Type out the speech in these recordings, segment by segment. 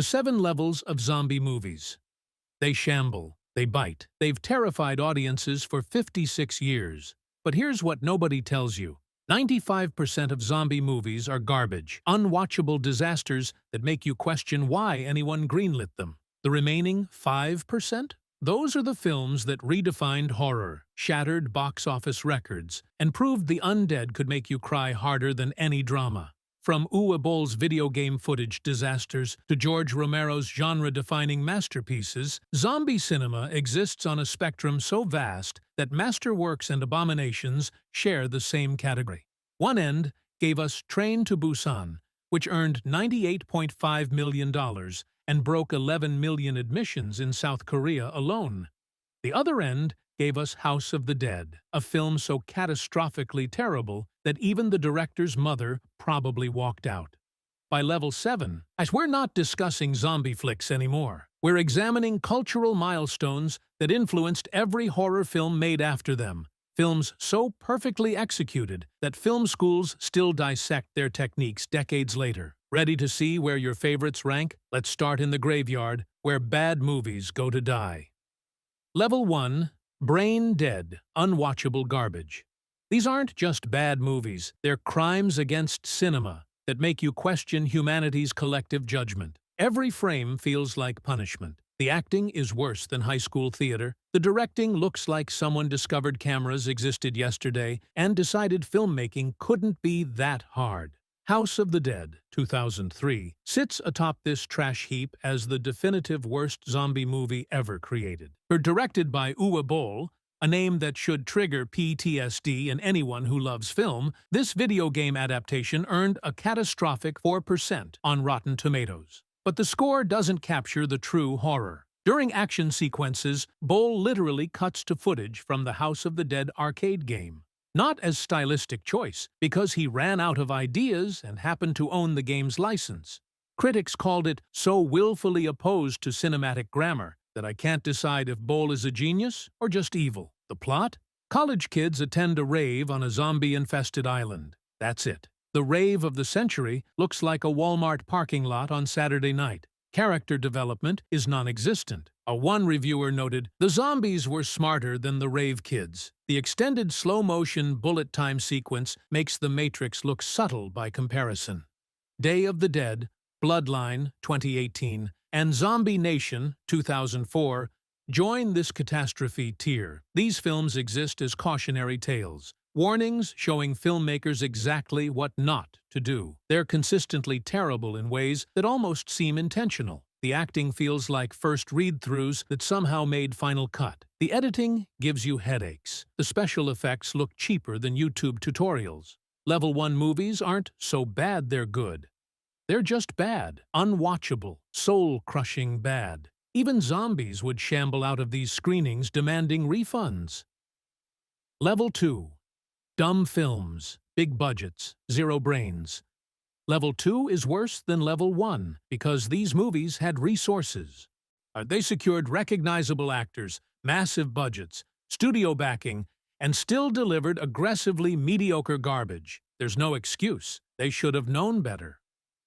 The 7 levels of zombie movies. They shamble, they bite. They've terrified audiences for 56 years. But here's what nobody tells you. 95% of zombie movies are garbage, unwatchable disasters that make you question why anyone greenlit them. The remaining 5%? Those are the films that redefined horror, shattered box office records, and proved the undead could make you cry harder than any drama. From Boll's video game footage disasters to George Romero's genre-defining masterpieces, zombie cinema exists on a spectrum so vast that masterworks and abominations share the same category. One end gave us Train to Busan, which earned $98.5 million and broke 11 million admissions in South Korea alone. The other end gave us House of the Dead, a film so catastrophically terrible that even the director's mother probably walked out. By level 7, as we're not discussing zombie flicks anymore, we're examining cultural milestones that influenced every horror film made after them, films so perfectly executed that film schools still dissect their techniques decades later. Ready to see where your favorites rank? Let's start in the graveyard, where bad movies go to die. Level 1. Brain dead, unwatchable garbage. These aren't just bad movies, they're crimes against cinema that make you question humanity's collective judgment. Every frame feels like punishment. The acting is worse than high school theater. The directing looks like someone discovered cameras existed yesterday and decided filmmaking couldn't be that hard. House of the Dead, 2003, sits atop this trash heap as the definitive worst zombie movie ever created. Directed by Boll, a name that should trigger PTSD in anyone who loves film, this video game adaptation earned a catastrophic 4% on Rotten Tomatoes. But the score doesn't capture the true horror. During action sequences, Boll literally cuts to footage from the House of the Dead arcade game. Not as stylistic choice, because he ran out of ideas and happened to own the game's license. Critics called it so willfully opposed to cinematic grammar that I can't decide if Boll is a genius or just evil. The plot? College kids attend a rave on a zombie-infested island. That's it. The rave of the century looks like a Walmart parking lot on Saturday night. Character development is non-existent. One reviewer noted, "The zombies were smarter than the rave kids." The extended slow-motion bullet time sequence makes The Matrix look subtle by comparison. Day of the Dead, Bloodline, 2018, and Zombie Nation, 2004, join this catastrophe tier. These films exist as cautionary tales. Warnings showing filmmakers exactly what not to do. They're consistently terrible in ways that almost seem intentional. The acting feels like first read-throughs that somehow made Final Cut. The editing gives you headaches. The special effects look cheaper than YouTube tutorials. Level 1 movies aren't so bad they're good. They're just bad, unwatchable, soul-crushing bad. Even zombies would shamble out of these screenings demanding refunds. Level 2. Dumb films, big budgets, zero brains. Level 2 is worse than Level 1 because these movies had resources. They secured recognizable actors, massive budgets, studio backing, and still delivered aggressively mediocre garbage. There's no excuse. They should have known better.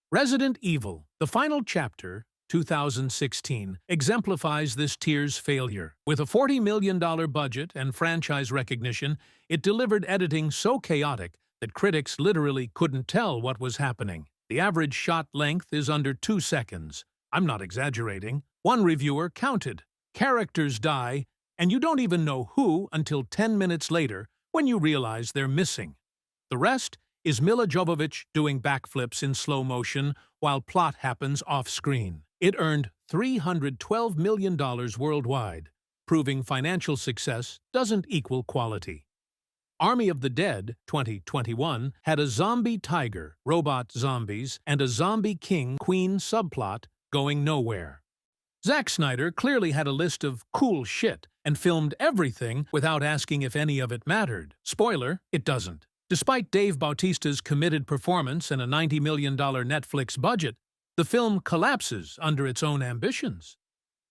Resident Evil, the final chapter, 2016, exemplifies this tier's failure. With a $40 million budget and franchise recognition, it delivered editing so chaotic that critics literally couldn't tell what was happening. The average shot length is under 2 seconds. I'm not exaggerating. One reviewer counted. Characters die, and you don't even know who until 10 minutes later when you realize they're missing. The rest is Mila Jovovich doing backflips in slow motion while plot happens off-screen. It earned $312 million worldwide, proving financial success doesn't equal quality. Army of the Dead, 2021, had a zombie tiger, robot zombies, and a zombie king-queen subplot going nowhere. Zack Snyder clearly had a list of cool shit and filmed everything without asking if any of it mattered. Spoiler, it doesn't. Despite Dave Bautista's committed performance and a $90 million Netflix budget, the film collapses under its own ambitions.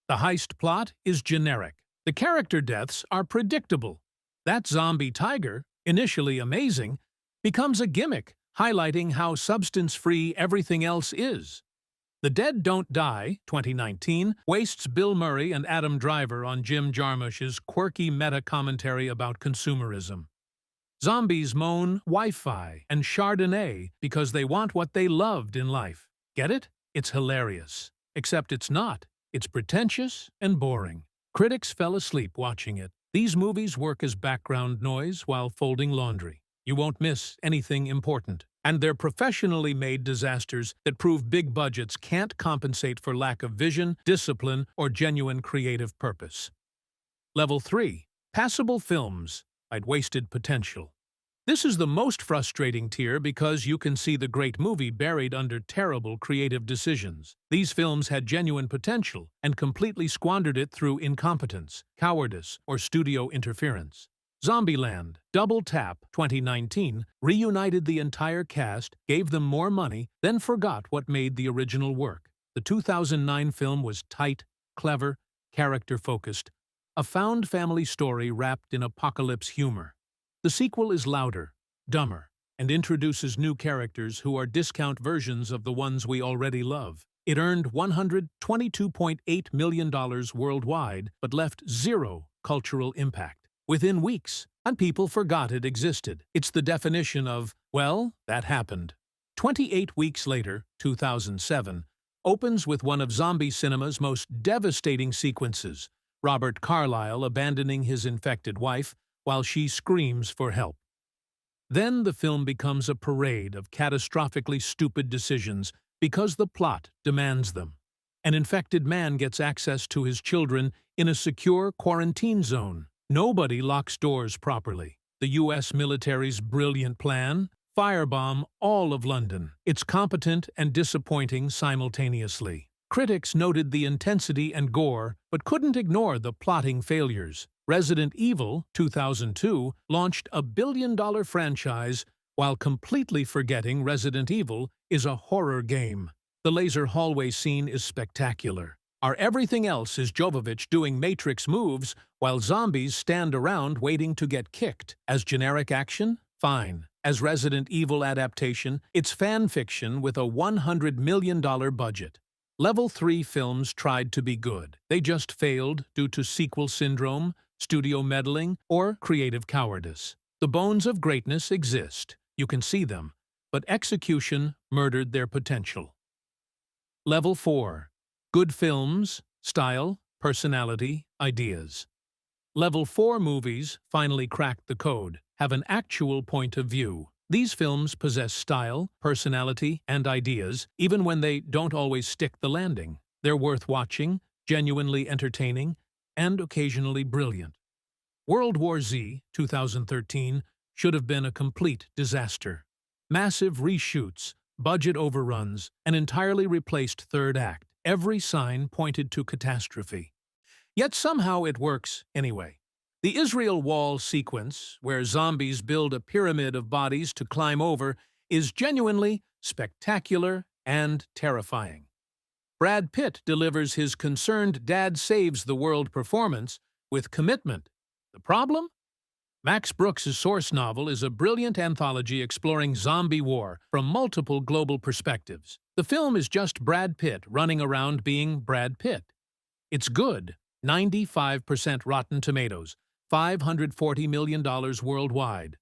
The heist plot is generic. The character deaths are predictable. That zombie tiger, initially amazing, becomes a gimmick, highlighting how substance-free everything else is. The Dead Don't Die, 2019, wastes Bill Murray and Adam Driver on Jim Jarmusch's quirky meta-commentary about consumerism. Zombies moan Wi-Fi and Chardonnay because they want what they loved in life. Get it? It's hilarious. Except it's not. It's pretentious and boring. Critics fell asleep watching it. These movies work as background noise while folding laundry. You won't miss anything important. And they're professionally made disasters that prove big budgets can't compensate for lack of vision, discipline, or genuine creative purpose. Level 3. Passable films. I'd wasted potential. This is the most frustrating tier because you can see the great movie buried under terrible creative decisions. These films had genuine potential and completely squandered it through incompetence, cowardice, or studio interference. Zombieland, Double Tap, 2019, reunited the entire cast, gave them more money, then forgot what made the original work. The 2009 film was tight, clever, character-focused, a found family story wrapped in apocalypse humor. The sequel is louder, dumber, and introduces new characters who are discount versions of the ones we already love. It earned $122.8 million worldwide, but left zero cultural impact. Within weeks, and people forgot it existed. It's the definition of, well, that happened. 28 weeks later, 2007, opens with one of zombie cinema's most devastating sequences, Robert Carlyle abandoning his infected wife while she screams for help. Then the film becomes a parade of catastrophically stupid decisions because the plot demands them. An infected man gets access to his children in a secure quarantine zone. Nobody locks doors properly. The U.S. military's brilliant plan? Firebomb all of London. It's competent and disappointing simultaneously. Critics noted the intensity and gore, but couldn't ignore the plotting failures. Resident Evil, 2002, launched a billion-dollar franchise while completely forgetting Resident Evil is a horror game. The laser hallway scene is spectacular. Our everything else is Jovovich doing Matrix moves while zombies stand around waiting to get kicked. As generic action? Fine. As Resident Evil adaptation, it's fan fiction with a $100 million budget. Level 3 films tried to be good. They just failed due to sequel syndrome, studio meddling, or creative cowardice. The bones of greatness exist. You can see them. But execution murdered their potential. Level 4. Good films, style, personality, ideas. Level 4 movies finally cracked the code, have an actual point of view. These films possess style, personality, and ideas, even when they don't always stick the landing. They're worth watching, genuinely entertaining, and occasionally brilliant. World War Z, 2013, should have been a complete disaster. Massive reshoots, budget overruns, an entirely replaced third act. Every sign pointed to catastrophe. Yet somehow it works anyway. The Israel Wall sequence, where zombies build a pyramid of bodies to climb over, is genuinely spectacular and terrifying. Brad Pitt delivers his concerned dad saves the world performance with commitment. The problem? Max Brooks' source novel is a brilliant anthology exploring zombie war from multiple global perspectives. The film is just Brad Pitt running around being Brad Pitt. It's good, 95% Rotten Tomatoes, $540 million worldwide.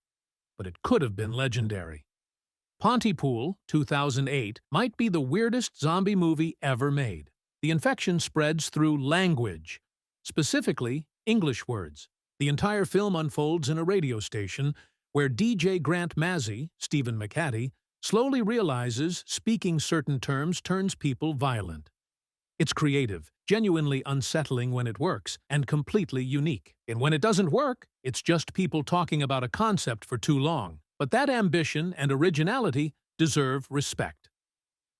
But it could have been legendary. Pontypool, 2008, might be the weirdest zombie movie ever made. The infection spreads through language, specifically English words. The entire film unfolds in a radio station where DJ Grant Mazzy, Stephen McHattie, slowly realizes speaking certain terms turns people violent. It's creative, genuinely unsettling when it works, and completely unique. And when it doesn't work, it's just people talking about a concept for too long. But that ambition and originality deserve respect.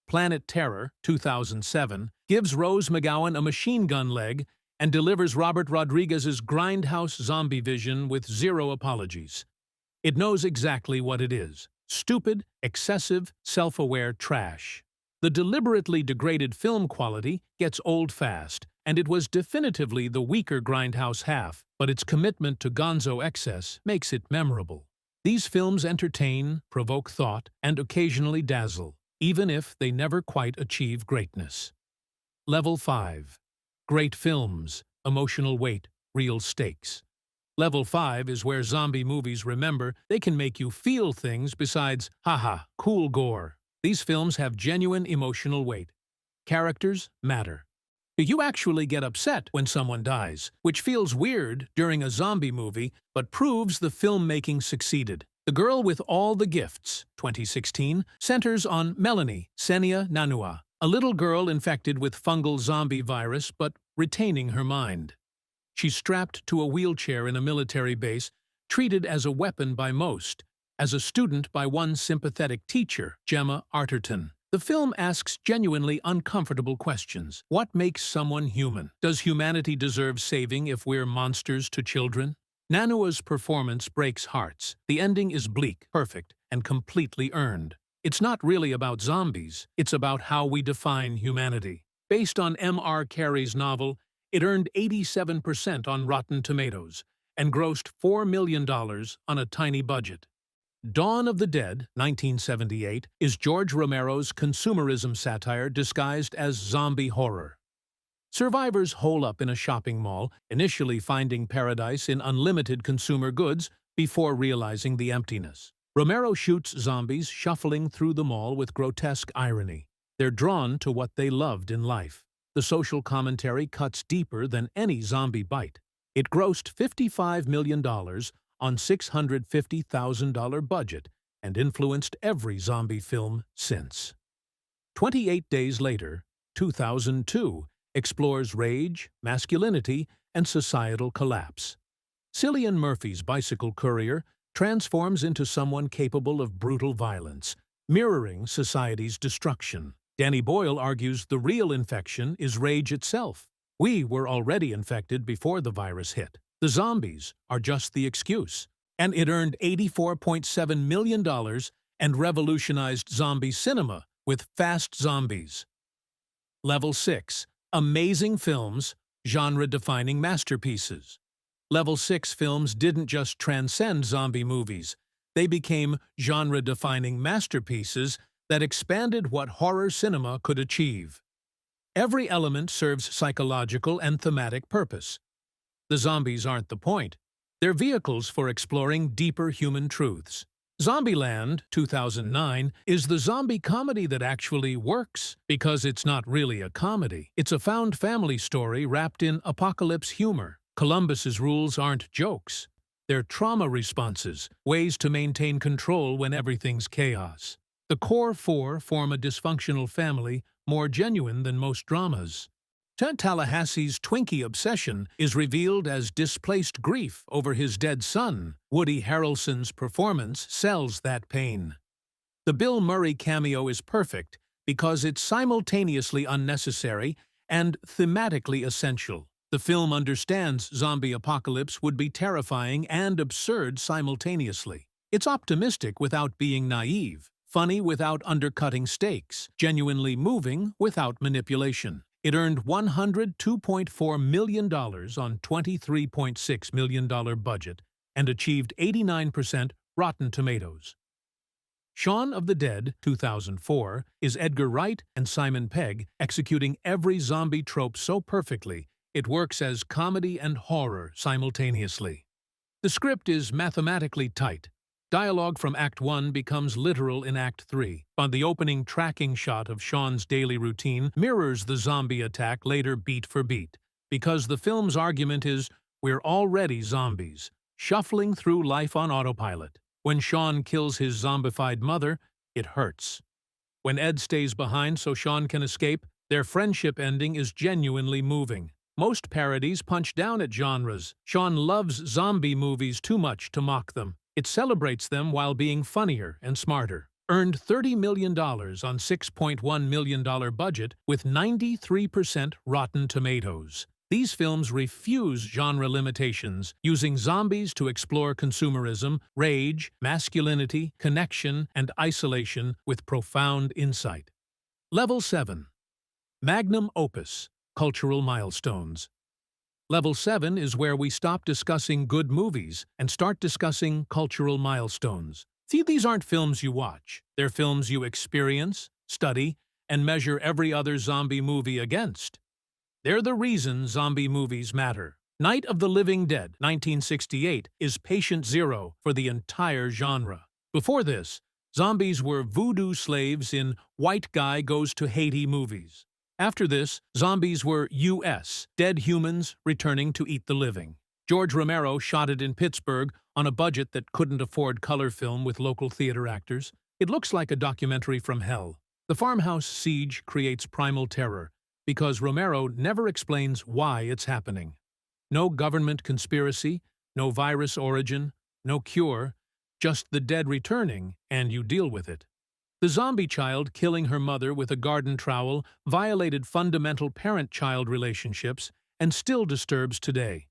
Planet Terror, 2007, gives Rose McGowan a machine gun leg and delivers Robert Rodriguez's grindhouse zombie vision with zero apologies. It knows exactly what it is. Stupid, excessive, self-aware trash. The deliberately degraded film quality gets old fast, and it was definitively the weaker grindhouse half, but its commitment to gonzo excess makes it memorable. These films entertain, provoke thought, and occasionally dazzle. even if they never quite achieve greatness. Level 5. Great films, emotional weight, real stakes. Level 5 is where zombie movies remember they can make you feel things besides, haha, cool gore. These films have genuine emotional weight. Characters matter. You actually get upset when someone dies, which feels weird during a zombie movie, but proves the filmmaking succeeded. The Girl with All the Gifts, 2016, centers on Melanie Senia Nanua, a little girl infected with fungal zombie virus but retaining her mind. She's strapped to a wheelchair in a military base, treated as a weapon by most, as a student by one sympathetic teacher, Gemma Arterton. The film asks genuinely uncomfortable questions. What makes someone human? Does humanity deserve saving if we're monsters to children? Nanua's performance breaks hearts. The ending is bleak, perfect, and completely earned. It's not really about zombies, it's about how we define humanity. Based on M.R. Carey's novel, it earned 87% on Rotten Tomatoes and grossed $4 million on a tiny budget. Dawn of the Dead, 1978, is George Romero's consumerism satire disguised as zombie horror. Survivors hole up in a shopping mall, initially finding paradise in unlimited consumer goods before realizing the emptiness. Romero shoots zombies shuffling through the mall with grotesque irony. They're drawn to what they loved in life. The social commentary cuts deeper than any zombie bite. It grossed $55 million on $650,000 budget and influenced every zombie film since. 28 Days Later, 2002, explores rage, masculinity, and societal collapse. Cillian Murphy's bicycle courier transforms into someone capable of brutal violence, mirroring society's destruction. Danny Boyle argues the real infection is rage itself. We were already infected before the virus hit. The zombies are just the excuse. And it earned $84.7 million and revolutionized zombie cinema with Fast Zombies. Level 6. Amazing films, genre-defining masterpieces. Level 6 films didn't just transcend zombie movies. They became genre-defining masterpieces that expanded what horror cinema could achieve. Every element serves psychological and thematic purpose. The zombies aren't the point. They're vehicles for exploring deeper human truths. Zombieland, 2009, is the zombie comedy that actually works, because it's not really a comedy. It's a found family story wrapped in apocalypse humor. Columbus's rules aren't jokes. They're trauma responses, ways to maintain control when everything's chaos. The core four form a dysfunctional family more genuine than most dramas. Tallahassee's Twinkie obsession is revealed as displaced grief over his dead son. Woody Harrelson's performance sells that pain. The Bill Murray cameo is perfect because it's simultaneously unnecessary and thematically essential. The film understands zombie apocalypse would be terrifying and absurd simultaneously. It's optimistic without being naive, funny without undercutting stakes, genuinely moving without manipulation. It earned $102.4 million on $23.6 million budget and achieved 89% Rotten Tomatoes. Shaun of the Dead, 2004, is Edgar Wright and Simon Pegg executing every zombie trope so perfectly it works as comedy and horror simultaneously. The script is mathematically tight. Dialogue from Act 1 becomes literal in Act 3, but the opening tracking shot of Shaun's daily routine mirrors the zombie attack later beat for beat, because the film's argument is, we're already zombies, shuffling through life on autopilot. When Shaun kills his zombified mother, it hurts. When Ed stays behind so Shaun can escape, their friendship ending is genuinely moving. Most parodies punch down at genres. Shaun loves zombie movies too much to mock them. It celebrates them while being funnier and smarter. Earned $30 million on $6.1 million budget with 93% Rotten Tomatoes. These films refuse genre limitations, using zombies to explore consumerism, rage, masculinity, connection, and isolation with profound insight. Level 7. Magnum Opus, Cultural Milestones. Level 7 is where we stop discussing good movies and start discussing cultural milestones. See, these aren't films you watch. They're films you experience, study, and measure every other zombie movie against. They're the reason zombie movies matter. Night of the Living Dead, 1968, is patient zero for the entire genre. Before this, zombies were voodoo slaves in white guy goes to Haiti movies. After this, zombies were U.S., dead humans returning to eat the living. George Romero shot it in Pittsburgh on a budget that couldn't afford color film with local theater actors. It looks like a documentary from hell. The farmhouse siege creates primal terror because Romero never explains why it's happening. No government conspiracy, no virus origin, no cure, just the dead returning, and you deal with it. The zombie child killing her mother with a garden trowel violated fundamental parent-child relationships and still disturbs today.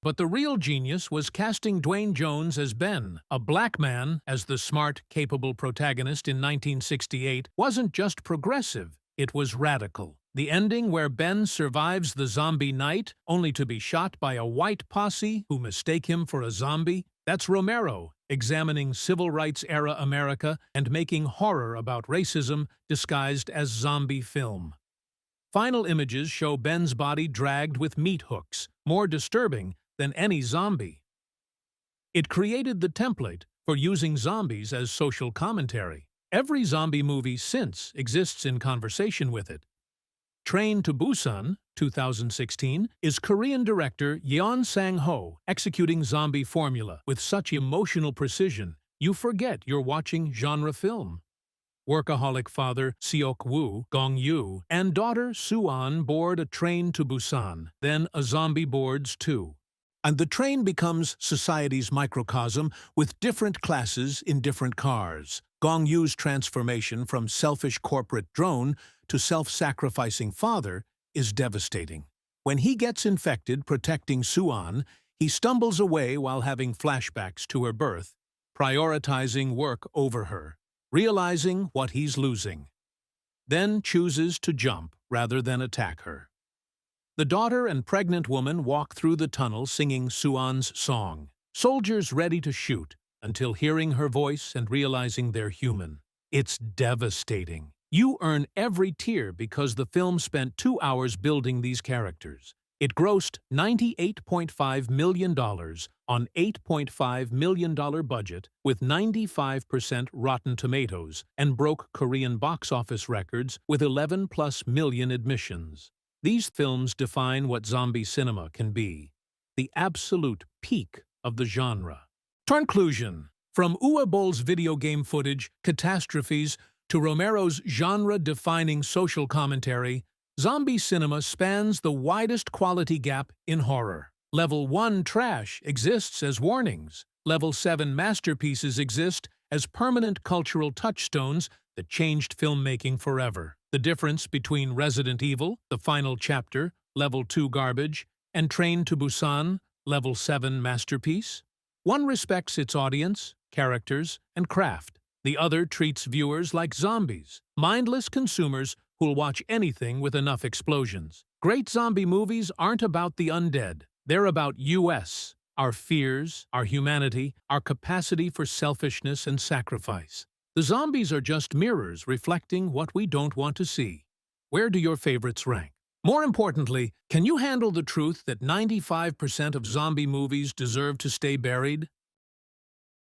But the real genius was casting Dwayne Jones as Ben. A black man as the smart, capable protagonist in 1968 wasn't just progressive, it was radical. The ending where Ben survives the zombie night, only to be shot by a white posse who mistake him for a zombie, that's Romero, examining civil rights-era America and making horror about racism disguised as zombie film. Final images show Ben's body dragged with meat hooks, more disturbing than any zombie. It created the template for using zombies as social commentary. Every zombie movie since exists in conversation with it. Train to Busan, 2016, is Korean director Yeon Sang-ho executing zombie formula with such emotional precision you forget you're watching genre film. Workaholic father Seok-woo, Gong-yoo, and daughter Soo-an board a train to Busan, then a zombie boards too. And the train becomes society's microcosm with different classes in different cars. Gong-yoo's transformation from selfish corporate drone to self-sacrificing father is devastating. When he gets infected protecting Soo-an, he stumbles away while having flashbacks to her birth, prioritizing work over her, realizing what he's losing. Then chooses to jump rather than attack her. The daughter and pregnant woman walk through the tunnel singing Soo-an's song. Soldiers ready to shoot, until hearing her voice and realizing they're human. It's devastating. You earn every tear because the film spent 2 hours building these characters. It grossed $98.5 million on $8.5 million budget with 95% Rotten Tomatoes and broke Korean box office records with 11+ million admissions. These films define what zombie cinema can be, the absolute peak of the genre. Conclusion. From Boll's video game footage, catastrophes, to Romero's genre-defining social commentary, zombie cinema spans the widest quality gap in horror. Level 1 trash exists as warnings. Level 7 masterpieces exist as permanent cultural touchstones that changed filmmaking forever. The difference between Resident Evil, the final chapter, Level 2 garbage, and Train to Busan, Level 7 masterpiece? One respects its audience, characters, and craft. The other treats viewers like zombies, mindless consumers who'll watch anything with enough explosions. Great zombie movies aren't about the undead. They're about us, our fears, our humanity, our capacity for selfishness and sacrifice. The zombies are just mirrors reflecting what we don't want to see. Where do your favorites rank? More importantly, can you handle the truth that 95% of zombie movies deserve to stay buried?